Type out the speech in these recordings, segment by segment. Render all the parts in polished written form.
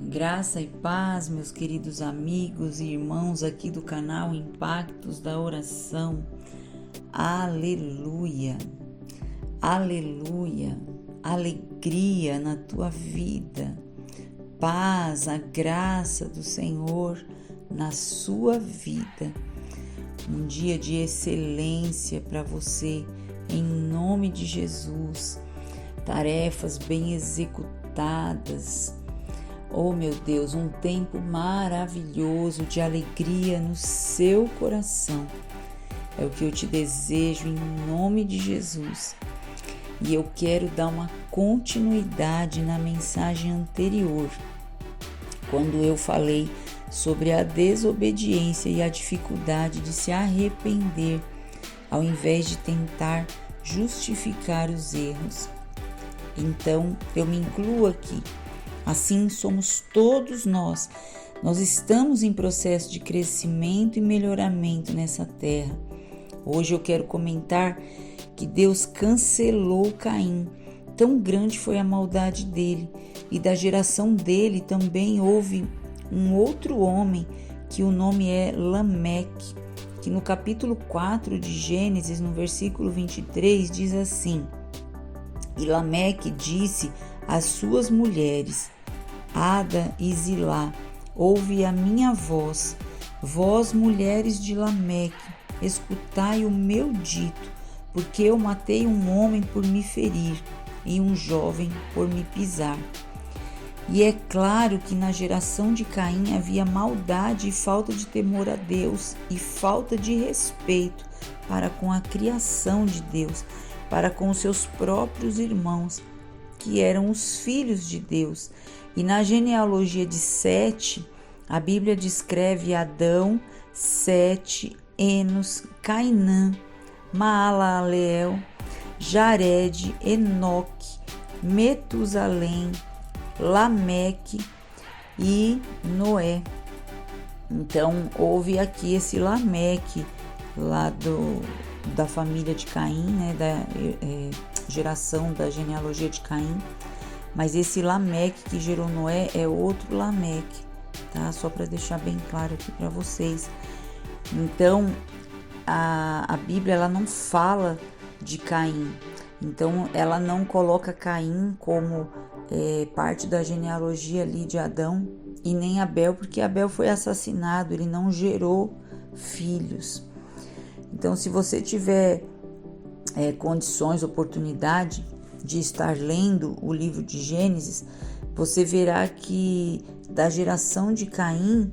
Graça e paz, meus queridos amigos e irmãos aqui do canal Impactos da Oração. Aleluia, aleluia, alegria na tua vida, paz, a graça do Senhor na sua vida. Um dia de excelência para você, em nome de Jesus. Tarefas bem executadas. Oh meu Deus, um tempo maravilhoso de alegria no seu coração. É o que eu te desejo em nome de Jesus. E eu quero dar uma continuidade na mensagem anterior, quando eu falei sobre a desobediência e a dificuldade de se arrepender, ao invés de tentar justificar os erros. Então, eu me incluo aqui. Assim somos todos nós. Nós estamos em processo de crescimento e melhoramento nessa terra. Hoje eu quero comentar que Deus cancelou Caim. Tão grande foi a maldade dele. E da geração dele também houve um outro homem, que o nome é Lameque, que no capítulo 4 de Gênesis, no versículo 23, diz assim: E Lameque disse às suas mulheres, Ada e Zilá, ouve a minha voz, vós mulheres de Lameque, escutai o meu dito, porque eu matei um homem por me ferir e um jovem por me pisar. E é claro que na geração de Caim havia maldade e falta de temor a Deus e falta de respeito para com a criação de Deus, para com os seus próprios irmãos, que eram os filhos de Deus. E na genealogia de Sete, a Bíblia descreve Adão, Sete, Enos, Cainã, Maalaleel, Jared, Enoque, Metusalém, Lameque e Noé. Então houve aqui esse Lameque lá da família de Caim, né, da geração da genealogia de Caim. Mas esse Lameque que gerou Noé é outro Lameque, tá? Só para deixar bem claro aqui para vocês. Então a Bíblia ela não fala de Caim. Então ela não coloca Caim como parte da genealogia ali de Adão, e nem Abel, porque Abel foi assassinado, ele não gerou filhos. Então, se você tiver condições, oportunidade de estar lendo o livro de Gênesis, você verá que da geração de Caim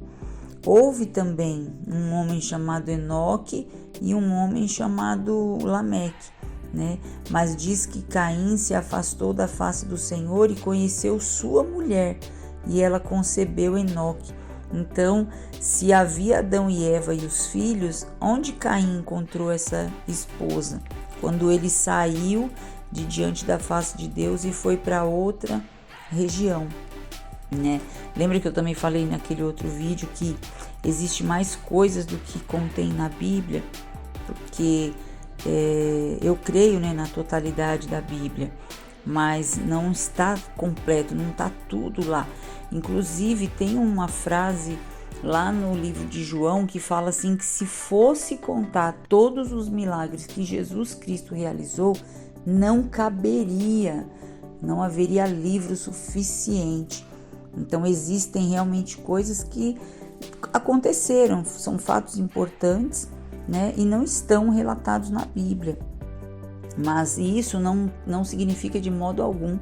houve também um homem chamado Enoque e um homem chamado Lameque, né? Mas diz que Caim se afastou da face do Senhor e conheceu sua mulher, e ela concebeu Enoque. Então, se havia Adão e Eva e os filhos, onde Caim encontrou essa esposa? Quando ele saiu de diante da face de Deus e foi para outra região, né? Lembra que eu também falei naquele outro vídeo que existe mais coisas do que contém na Bíblia, porque eu creio, né, na totalidade da Bíblia, mas não está completo, não está tudo lá. Inclusive tem uma frase lá no livro de João que fala assim, que se fosse contar todos os milagres que Jesus Cristo realizou, não caberia, não haveria livro suficiente. Então existem realmente coisas que aconteceram, são fatos importantes, né, e não estão relatados na Bíblia. Mas isso não significa de modo algum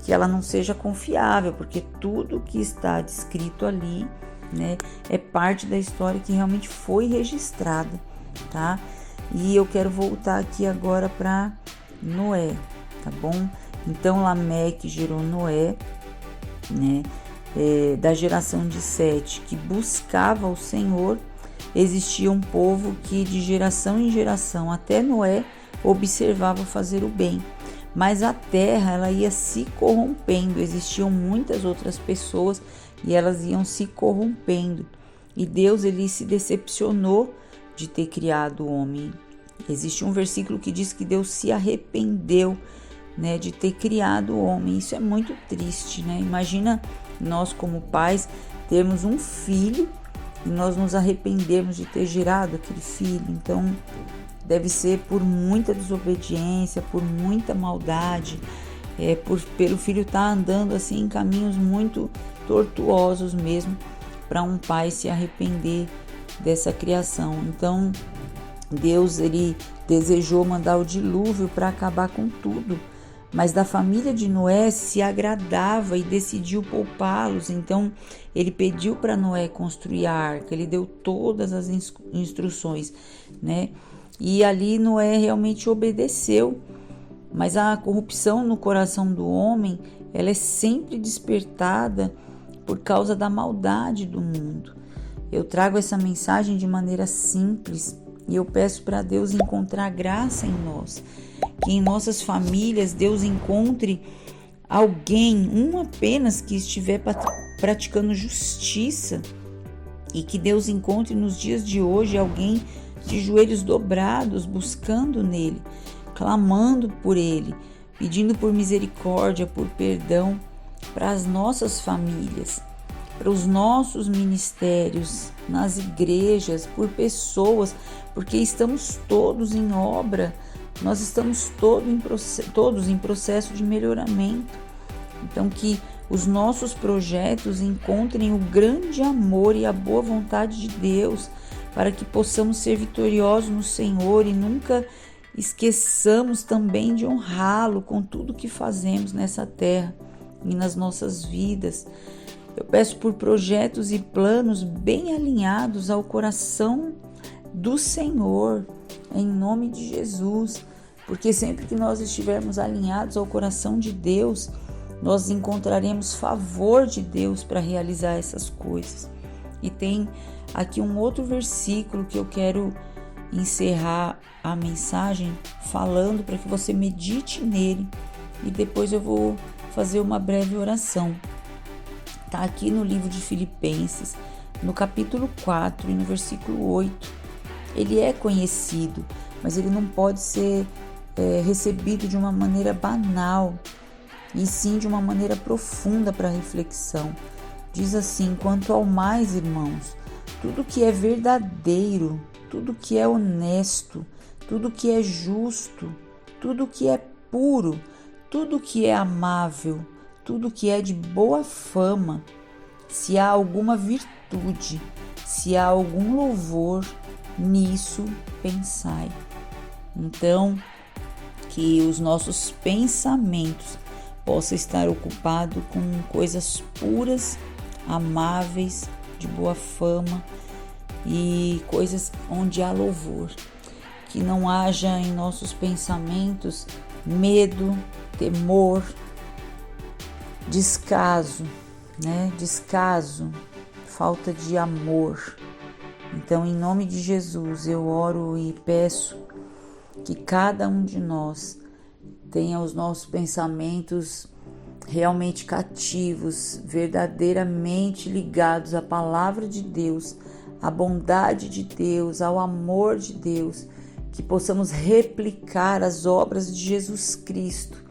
que ela não seja confiável, porque tudo que está descrito ali, né, é parte da história que realmente foi registrada, tá? E eu quero voltar aqui agora para Noé, tá bom? Então Lameque gerou Noé, né? Da geração de Sete, que buscava o Senhor, existia um povo que de geração em geração até Noé observava fazer o bem, mas a terra ela ia se corrompendo, existiam muitas outras pessoas e elas iam se corrompendo, e Deus ele se decepcionou de ter criado o homem. Existe um versículo que diz que Deus se arrependeu, né, de ter criado o homem. Isso é muito triste, né? Imagina nós como pais termos um filho e nós nos arrependermos de ter gerado aquele filho. Então deve ser por muita desobediência, por muita maldade, pelo filho estar andando assim em caminhos muito tortuosos mesmo, para um pai se arrepender dessa criação. Então Deus, ele desejou mandar o dilúvio para acabar com tudo, mas da família de Noé se agradava e decidiu poupá-los. Então ele pediu para Noé construir a arca, ele deu todas as instruções, né? E ali Noé realmente obedeceu, mas a corrupção no coração do homem, ela é sempre despertada por causa da maldade do mundo. Eu trago essa mensagem de maneira simples e eu peço para Deus encontrar graça em nós, que em nossas famílias Deus encontre alguém, um apenas, que estiver praticando justiça, e que Deus encontre nos dias de hoje alguém de joelhos dobrados, buscando nele, clamando por ele, pedindo por misericórdia, por perdão para as nossas famílias, para os nossos ministérios, nas igrejas, por pessoas, porque estamos todos em obra, nós estamos todos em processo de melhoramento. Então que os nossos projetos encontrem o grande amor e a boa vontade de Deus, para que possamos ser vitoriosos no Senhor e nunca esqueçamos também de honrá-lo com tudo que fazemos nessa terra e nas nossas vidas. Eu peço por projetos e planos bem alinhados ao coração do Senhor, em nome de Jesus, porque sempre que nós estivermos alinhados ao coração de Deus, nós encontraremos favor de Deus para realizar essas coisas. E tem aqui um outro versículo que eu quero encerrar a mensagem falando, para que você medite nele, e depois eu vou fazer uma breve oração. Está aqui no livro de Filipenses, no capítulo 4 e no versículo 8. Ele é conhecido, mas ele não pode ser recebido de uma maneira banal, e sim de uma maneira profunda para reflexão. Diz assim: quanto ao mais, irmãos, tudo que é verdadeiro, tudo que é honesto, tudo que é justo, tudo que é puro, tudo que é amável, tudo que é de boa fama, se há alguma virtude, se há algum louvor, nisso pensai. Então, que os nossos pensamentos possam estar ocupados com coisas puras, amáveis, de boa fama e coisas onde há louvor. Que não haja em nossos pensamentos medo, temor, descaso, falta de amor. Então, em nome de Jesus, eu oro e peço que cada um de nós tenha os nossos pensamentos realmente cativos, verdadeiramente ligados à palavra de Deus, à bondade de Deus, ao amor de Deus, que possamos replicar as obras de Jesus Cristo,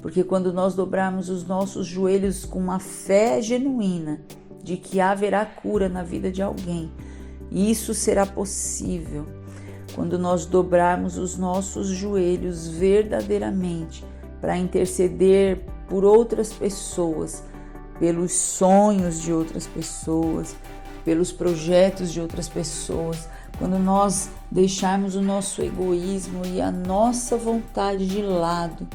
porque quando nós dobrarmos os nossos joelhos com uma fé genuína de que haverá cura na vida de alguém, isso será possível quando nós dobrarmos os nossos joelhos verdadeiramente para interceder por outras pessoas, pelos sonhos de outras pessoas, pelos projetos de outras pessoas, quando nós deixarmos o nosso egoísmo e a nossa vontade de lado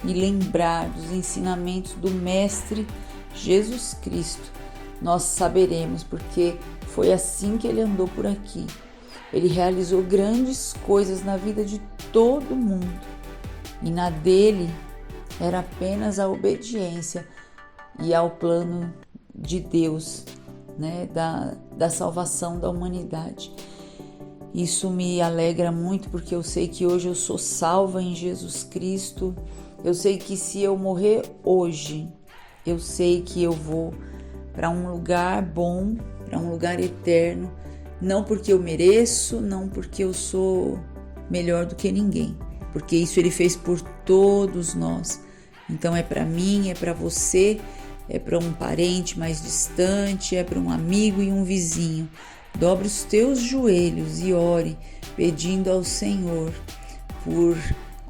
e lembrar dos ensinamentos do Mestre Jesus Cristo, nós saberemos, porque foi assim que ele andou por aqui. Ele realizou grandes coisas na vida de todo mundo, e na dele era apenas a obediência e ao plano de Deus, da salvação da humanidade. Isso me alegra muito, porque eu sei que hoje eu sou salva em Jesus Cristo. Eu sei que se eu morrer hoje, eu sei que eu vou para um lugar bom, para um lugar eterno, não porque eu mereço, não porque eu sou melhor do que ninguém, porque isso ele fez por todos nós. Então é para mim, é para você, é para um parente mais distante, é para um amigo e um vizinho. Dobre os teus joelhos e ore, pedindo ao Senhor por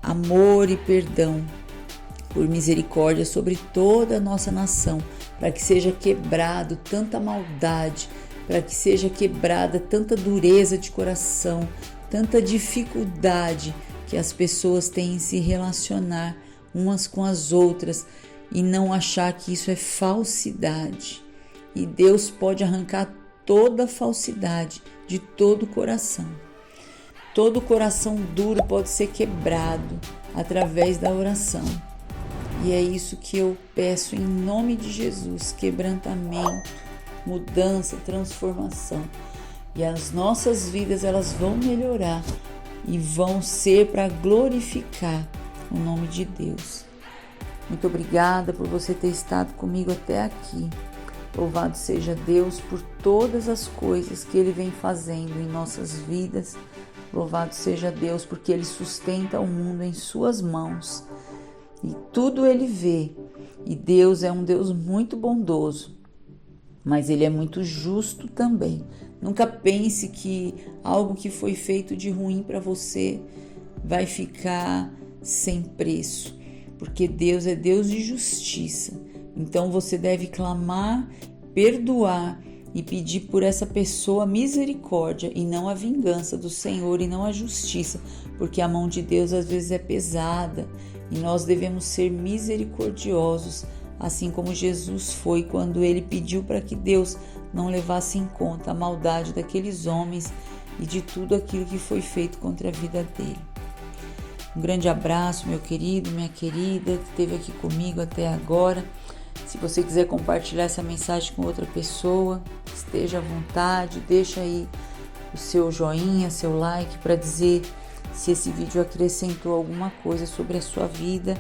amor e perdão, por misericórdia sobre toda a nossa nação, para que seja quebrado tanta maldade, para que seja quebrada tanta dureza de coração, tanta dificuldade que as pessoas têm em se relacionar umas com as outras e não achar que isso é falsidade. E Deus pode arrancar toda a falsidade de todo o coração. Todo coração duro pode ser quebrado através da oração. E é isso que eu peço em nome de Jesus, quebrantamento, mudança, transformação. E as nossas vidas, elas vão melhorar e vão ser para glorificar o nome de Deus. Muito obrigada por você ter estado comigo até aqui. Louvado seja Deus por todas as coisas que Ele vem fazendo em nossas vidas. Louvado seja Deus porque Ele sustenta o mundo em suas mãos. E tudo Ele vê. E Deus é um Deus muito bondoso, mas Ele é muito justo também. Nunca pense que algo que foi feito de ruim para você vai ficar sem preço, porque Deus é Deus de justiça. Então você deve clamar, perdoar e pedir por essa pessoa misericórdia e não a vingança do Senhor e não a justiça, porque a mão de Deus às vezes é pesada e nós devemos ser misericordiosos, assim como Jesus foi quando ele pediu para que Deus não levasse em conta a maldade daqueles homens e de tudo aquilo que foi feito contra a vida dele. Um grande abraço, meu querido, minha querida, que esteve aqui comigo até agora. Se você quiser compartilhar essa mensagem com outra pessoa, esteja à vontade, deixa aí o seu joinha, seu like para dizer se esse vídeo acrescentou alguma coisa sobre a sua vida.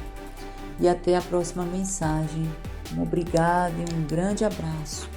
E até a próxima mensagem. Obrigada e um grande abraço.